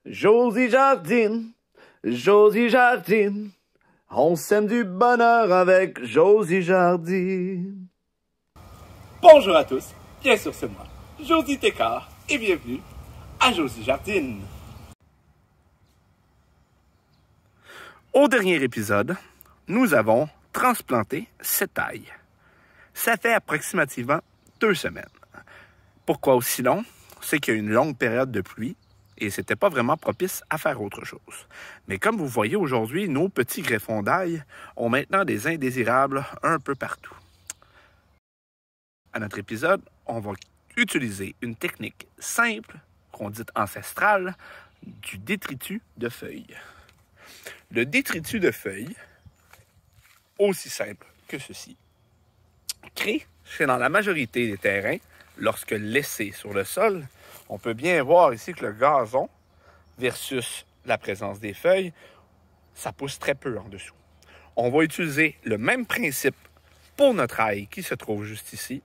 Josie jardine, Josie jardine, on sème du bonheur avec Josie jardine. Bonjour à tous, bien sûr c'est moi, Josie Técart, et bienvenue à Josie Jardine. Au dernier épisode, nous avons transplanté cette taille. Ça fait approximativement 2 semaines. Pourquoi aussi long? C'est qu'il y a une longue période de pluie et c'était pas vraiment propice à faire autre chose. Mais comme vous voyez aujourd'hui, nos petits greffons d'ail ont maintenant des indésirables un peu partout. À notre épisode, on va utiliser une technique simple, qu'on dit ancestrale, du détritus de feuilles. Le détritus de feuilles, aussi simple que ceci, crée chez dans la majorité des terrains, lorsque laissé sur le sol, on peut bien voir ici que le gazon versus la présence des feuilles, ça pousse très peu en dessous. On va utiliser le même principe pour notre ail qui se trouve juste ici,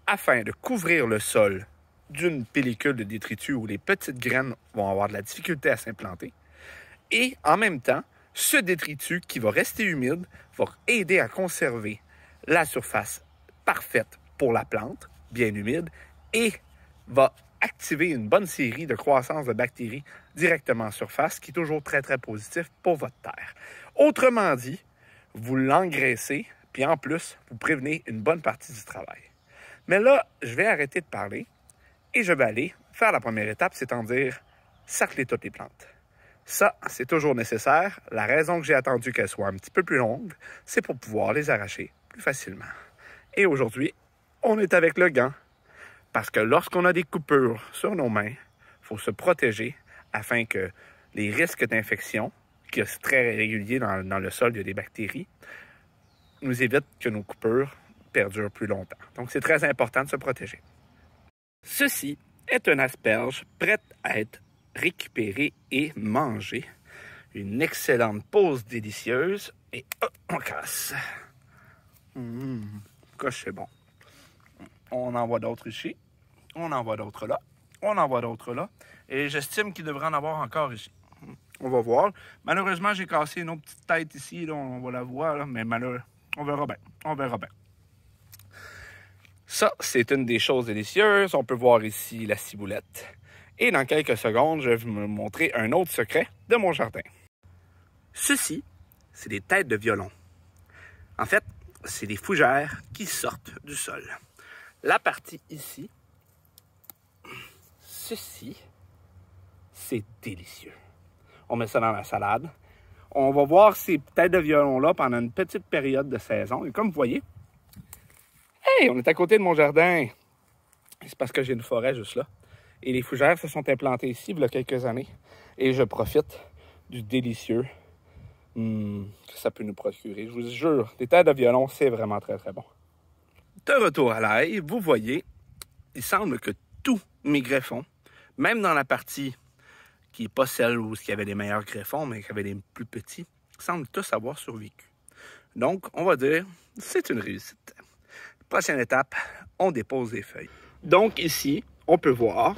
afin de couvrir le sol d'une pellicule de détritus où les petites graines vont avoir de la difficulté à s'implanter. Et en même temps, ce détritus qui va rester humide va aider à conserver la surface parfaite pour la plante, bien humide, et va activer une bonne série de croissance de bactéries directement en surface, qui est toujours très, très positif pour votre terre. Autrement dit, vous l'engraissez, puis en plus, vous prévenez une bonne partie du travail. Mais là, je vais arrêter de parler et je vais aller faire la première étape, c'est-à-dire cercler toutes les plantes. Ça, c'est toujours nécessaire. La raison que j'ai attendu qu'elle soit un petit peu plus longue, c'est pour pouvoir les arracher plus facilement. Et aujourd'hui, on est avec le gant. Parce que lorsqu'on a des coupures sur nos mains, il faut se protéger afin que les risques d'infection, qui est très régulier dans le sol, il y a des bactéries, nous évitent que nos coupures perdurent plus longtemps. Donc, c'est très important de se protéger. Ceci est une asperge prête à être récupérée et mangée. Une excellente pause délicieuse. Et on casse. C'est bon. On en voit d'autres ici. On en voit d'autres là. On en voit d'autres là. Et j'estime qu'il devrait en avoir encore ici. On va voir. Malheureusement, j'ai cassé une autre petite tête ici. Là, on va la voir. Là, mais malheureusement, on verra bien. On verra bien. Ça, c'est une des choses délicieuses. On peut voir ici la ciboulette. Et dans quelques secondes, je vais vous montrer un autre secret de mon jardin. Ceci, c'est des têtes de violon. En fait, c'est des fougères qui sortent du sol. La partie ici, ceci, c'est délicieux. On met ça dans la salade. On va voir ces têtes de violon-là pendant une petite période de saison. Et comme vous voyez, hey, on est à côté de mon jardin. C'est parce que j'ai une forêt juste là. Et les fougères se sont implantées ici il y a quelques années. Et je profite du délicieux que ça peut nous procurer. Je vous jure, les têtes de violon, c'est vraiment très, très bon. De retour à l'ail, vous voyez, il semble que tous mes greffons, même dans la partie qui n'est pas celle où il y avait les meilleurs greffons, mais qui avait les plus petits, semblent tous avoir survécu. Donc, on va dire, c'est une réussite. Prochaine étape, on dépose les feuilles. Donc ici, on peut voir,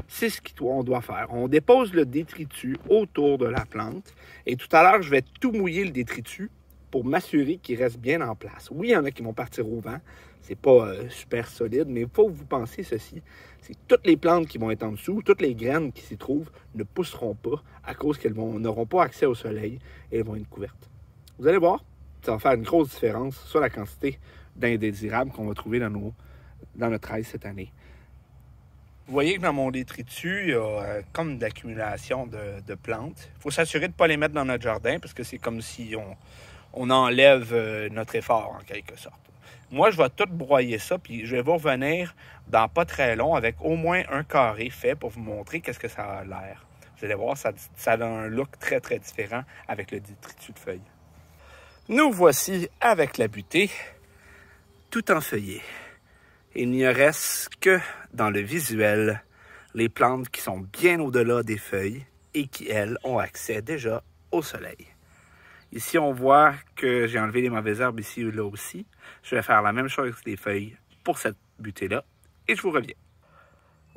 c'est ce qu'on doit faire. On dépose le détritus autour de la plante. Et tout à l'heure, je vais tout mouiller le détritus pour m'assurer qu'il reste bien en place. Oui, il y en a qui vont partir au vent. C'est pas super solide, mais il faut que vous pensiez ceci. C'est que toutes les plantes qui vont être en dessous, toutes les graines qui s'y trouvent, ne pousseront pas à cause qu'elles n'auront pas accès au soleil et elles vont être couvertes. Vous allez voir, ça va faire une grosse différence sur la quantité d'indésirables qu'on va trouver dans notre ail cette année. Vous voyez que dans mon détritus, il y a comme de l'accumulation de plantes. Il faut s'assurer de ne pas les mettre dans notre jardin parce que c'est comme si on enlève notre effort en quelque sorte. Moi, je vais tout broyer ça, puis je vais vous revenir dans pas très long avec au moins un carré fait pour vous montrer qu'est-ce que ça a l'air. Vous allez voir, ça a un look très, très différent avec le détritus de feuilles. Nous voici avec la butée, tout enfeuillé. Il n'y reste que dans le visuel les plantes qui sont bien au-delà des feuilles et qui, elles, ont accès déjà au soleil. Ici, on voit que j'ai enlevé les mauvaises herbes ici et là aussi. Je vais faire la même chose avec les feuilles pour cette butée-là et je vous reviens.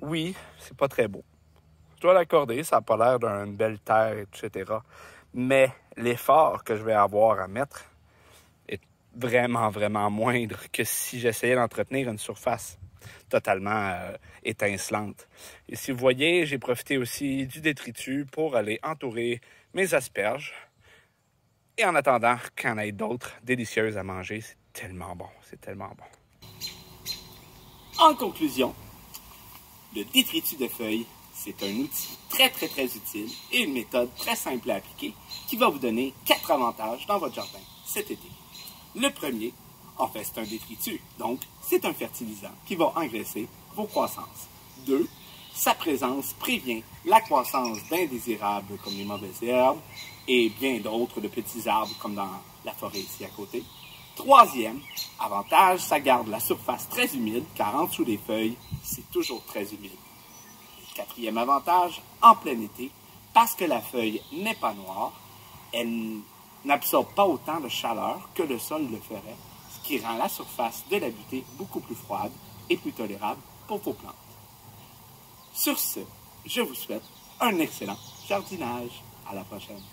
Oui, c'est pas très beau. Je dois l'accorder, ça n'a pas l'air d'une belle terre, etc. Mais l'effort que je vais avoir à mettre est vraiment, vraiment moindre que si j'essayais d'entretenir une surface totalement étincelante. Et si vous voyez, j'ai profité aussi du détritus pour aller entourer mes asperges. Et en attendant qu'il y en ait d'autres délicieuses à manger, c'est tellement bon, c'est tellement bon. En conclusion, le détritus de feuilles, c'est un outil très utile et une méthode très simple à appliquer qui va vous donner 4 avantages dans votre jardin cet été. Le premier, en fait, c'est un détritus, donc c'est un fertilisant qui va engraisser vos croissances. 2, sa présence prévient la croissance d'indésirables comme les mauvaises herbes et bien d'autres de petits arbres comme dans la forêt ici à côté. Troisième avantage, ça garde la surface très humide car en dessous des feuilles, c'est toujours très humide. Quatrième avantage, en plein été, parce que la feuille n'est pas noire, elle n'absorbe pas autant de chaleur que le sol le ferait, ce qui rend la surface de la butée beaucoup plus froide et plus tolérable pour vos plantes. Sur ce, je vous souhaite un excellent jardinage. À la prochaine.